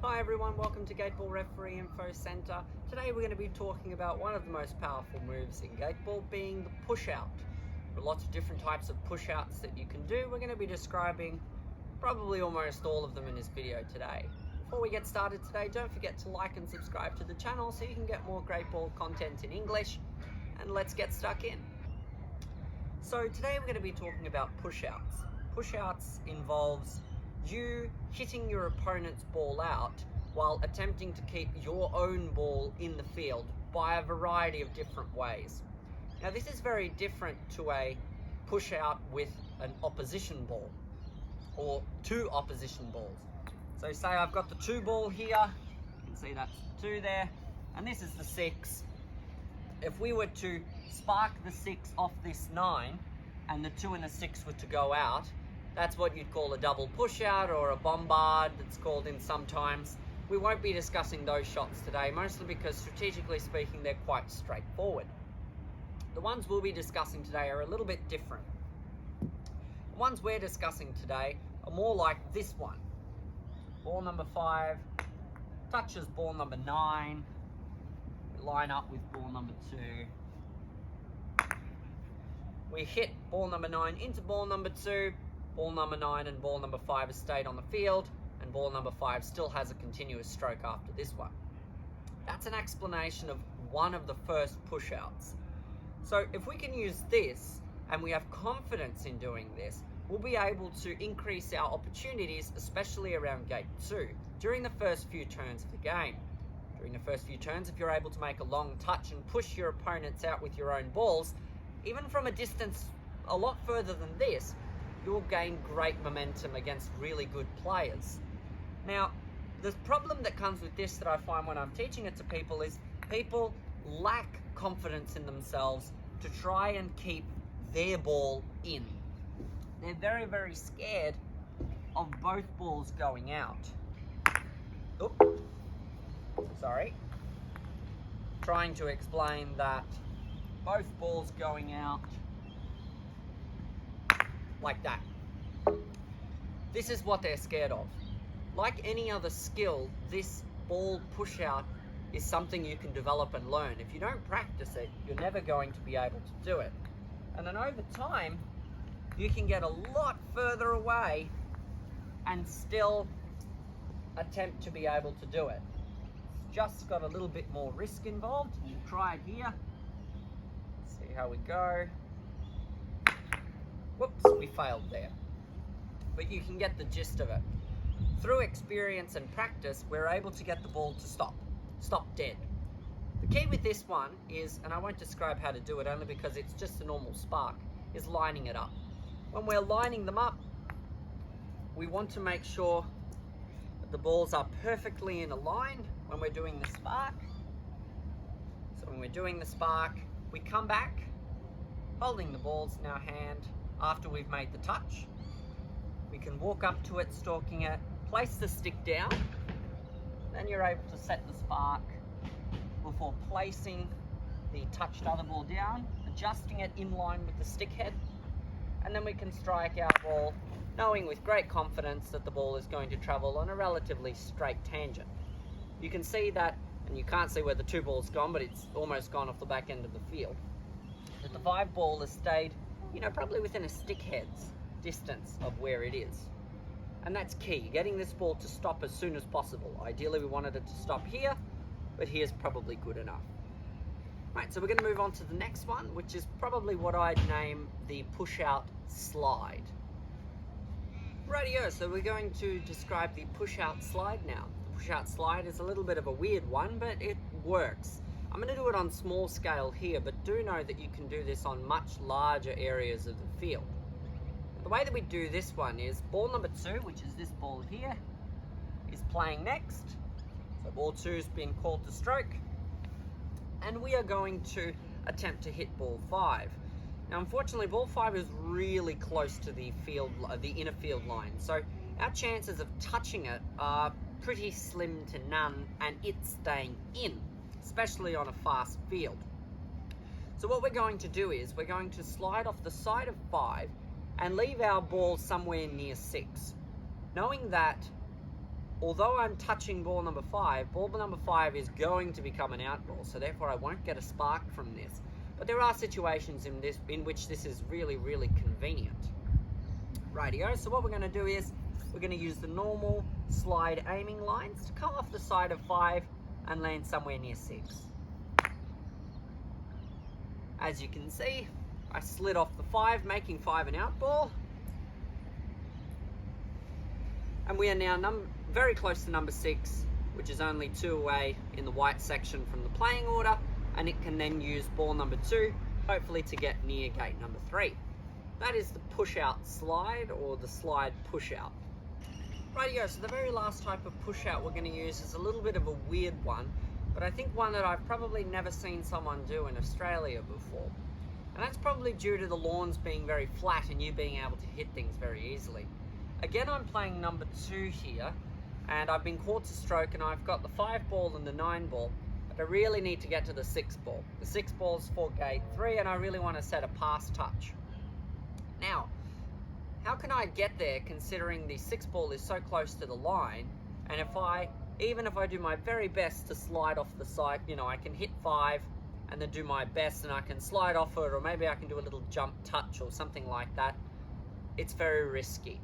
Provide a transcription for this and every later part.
Hi everyone, welcome to Gateball Referee Info Centre. Today we're going to be talking about one of the most powerful moves in Gateball, being the push out. There are lots of different types of push outs that you can do. We're going to be describing probably almost all of them in this video today. Before we get started today, don't forget to like and subscribe to the channel so you can get more Gateball content in English, and let's get stuck in. So today we're going to be talking about push outs. Push outs involves you hitting your opponent's ball out while attempting to keep your own ball in the field by a variety of different ways. Now this is very different to a push out with an opposition ball or two opposition balls. So say I've got the 2 ball here, you can see that's the 2 there, and this is the 6. If we were to spark the 6 off this 9 and the 2 and the 6 were to go out, that's what you'd call a double push out or a bombard, that's called in sometimes. We won't be discussing those shots today, mostly because strategically speaking, they're quite straightforward. The ones we'll be discussing today are a little bit different. The ones we're discussing today are more like this one. Ball number 5 touches ball number 9. We line up with ball number 2. We hit ball number 9 into ball number 2. Ball number 9 and ball number 5 has stayed on the field, and ball number 5 still has a continuous stroke after this one. That's an explanation of one of the first push outs. So if we can use this and we have confidence in doing this, we'll be able to increase our opportunities, especially around gate 2, during the first few turns of the game. During the first few turns, if you're able to make a long touch and push your opponents out with your own balls, even from a distance a lot further than this, you'll gain great momentum against really good players. Now, the problem that comes with this that I find when I'm teaching it to people is people lack confidence in themselves to try and keep their ball in. They're very, very scared of both balls going out. Oops. Sorry. Trying to explain that both balls going out like that. This is what they're scared of. Like any other skill, this ball push out is something you can develop and learn. If you don't practice it, you're never going to be able to do it. And then over time, you can get a lot further away and still attempt to be able to do it. It's just got a little bit more risk involved. We'll try it here. See how we go. Whoops, we failed there. But you can get the gist of it. Through experience and practice, we're able to get the ball to stop dead. The key with this one is, and I won't describe how to do it only because it's just a normal spark, is lining it up. When we're lining them up, we want to make sure that the balls are perfectly in a line when we're doing the spark. So when we're doing the spark, we come back, holding the balls in our hand after we've made the touch. We can walk up to it, stalking it, place the stick down, then you're able to set the spark before placing the touched other ball down, adjusting it in line with the stick head, and then we can strike our ball, knowing with great confidence that the ball is going to travel on a relatively straight tangent. You can see that, and you can't see where the 2 ball's gone, but it's almost gone off the back end of the field, that the 5 ball has stayed, probably within a stick head's distance of where it is. And that's key, getting this ball to stop as soon as possible. Ideally we wanted it to stop here, but here's probably good enough. Right, so we're going to move on to the next one, which is probably what I'd name the push-out slide. Rightio, so we're going to describe the push-out slide now. The push-out slide is a little bit of a weird one, but it works. I'm going to do it on small scale here, but do know that you can do this on much larger areas of the field. The way that we do this one is ball number 2, which is this ball here, is playing next. So ball 2 has been called to stroke, and we are going to attempt to hit ball 5. Now unfortunately ball 5 is really close to the inner field line, so our chances of touching it are pretty slim to none and it staying in, especially on a fast field. So what we're going to do is we're going to slide off the side of 5 and leave our ball somewhere near 6, knowing that although I'm touching ball number 5, ball number 5 is going to become an out ball, so therefore I won't get a spark from this. But there are situations in which this is really, really convenient. Rightio, so what we're going to do is we're going to use the normal slide aiming lines to come off the side of 5 and land somewhere near 6. As you can see, I slid off the 5, making 5 an out ball. And we are now very close to number 6, which is only 2 away in the white section from the playing order, and it can then use ball number 2, hopefully to get near gate number 3. That is the push-out slide, or the slide push-out. Rightio, so the very last type of push-out we're going to use is a little bit of a weird one, but I think one that I've probably never seen someone do in Australia before. And that's probably due to the lawns being very flat and you being able to hit things very easily. Again, I'm playing number 2 here, and I've been caught to stroke, and I've got the 5 ball and the 9 ball, but I really need to get to the 6 ball. The 6 ball's for gate 3, and I really want to set a pass touch. Now, how can I get there considering the 6 ball is so close to the line, and even if I do my very best to slide off the side, you know, I can hit 5 and then do my best and I can slide off it, or maybe I can do a little jump touch or something like that. It's very risky.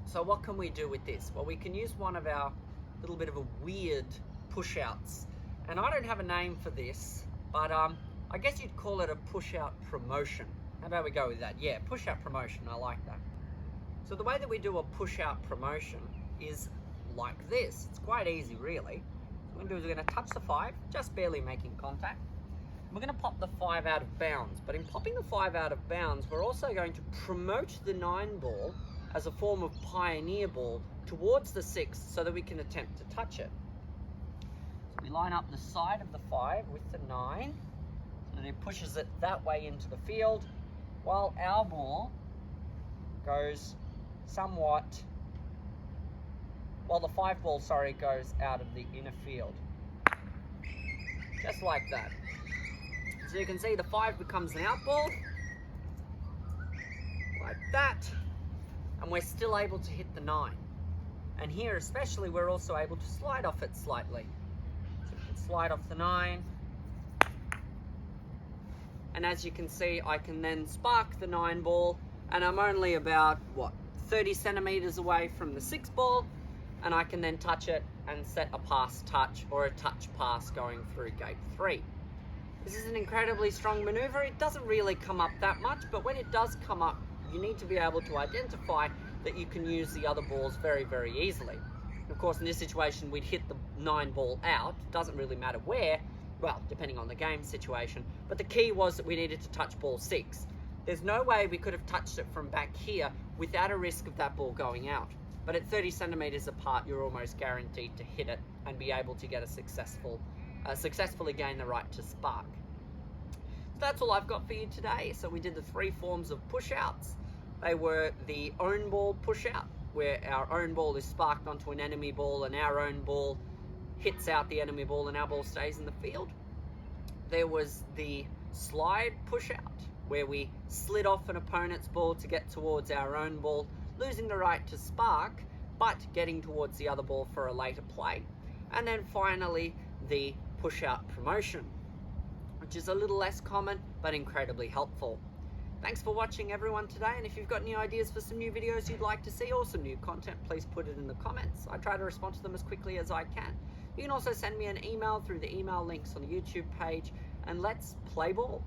So what can we do with this? Well, we can use one of our little bit of a weird push-outs. And I don't have a name for this, but I guess you'd call it a push-out promotion. How about we go with that? Yeah, push-out promotion, I like that. So the way that we do a push-out promotion is like this. It's quite easy, really. What we're going to do is we're going to touch the 5, just barely making contact. We're going to pop the 5 out of bounds, but in popping the 5 out of bounds, we're also going to promote the 9 ball as a form of pioneer ball towards the 6 so that we can attempt to touch it. So we line up the side of the 5 with the 9, so that it pushes it that way into the field, while our ball goes somewhat, while the 5 ball, goes out of the inner field. Just like that. So you can see the 5 becomes an out ball, like that, and we're still able to hit the 9. And here especially, we're also able to slide off it slightly. So we can slide off the 9, and as you can see, I can then spark the 9 ball, and I'm only about, 30 centimeters away from the 6 ball, and I can then touch it and set a pass touch or a touch pass going through gate 3. This is an incredibly strong maneuver. It doesn't really come up that much, but when it does come up, you need to be able to identify that you can use the other balls very, very easily. Of course, in this situation, we'd hit the 9 ball out. It doesn't really matter where, well, depending on the game situation, but the key was that we needed to touch ball 6. There's no way we could have touched it from back here without a risk of that ball going out. But at 30 centimeters apart, you're almost guaranteed to hit it and be able to get a successfully gain the right to spark. So that's all I've got for you today. So we did the 3 forms of push-outs. They were the own ball push-out, where our own ball is sparked onto an enemy ball and our own ball hits out the enemy ball and our ball stays in the field. There was the slide push-out, where we slid off an opponent's ball to get towards our own ball, losing the right to spark, but getting towards the other ball for a later play. And then finally, the push-out promotion, which is a little less common, but incredibly helpful. Thanks for watching, everyone, today, and if you've got any ideas for some new videos you'd like to see or some new content, please put it in the comments. I try to respond to them as quickly as I can. You can also send me an email through the email links on the YouTube page, and let's play ball.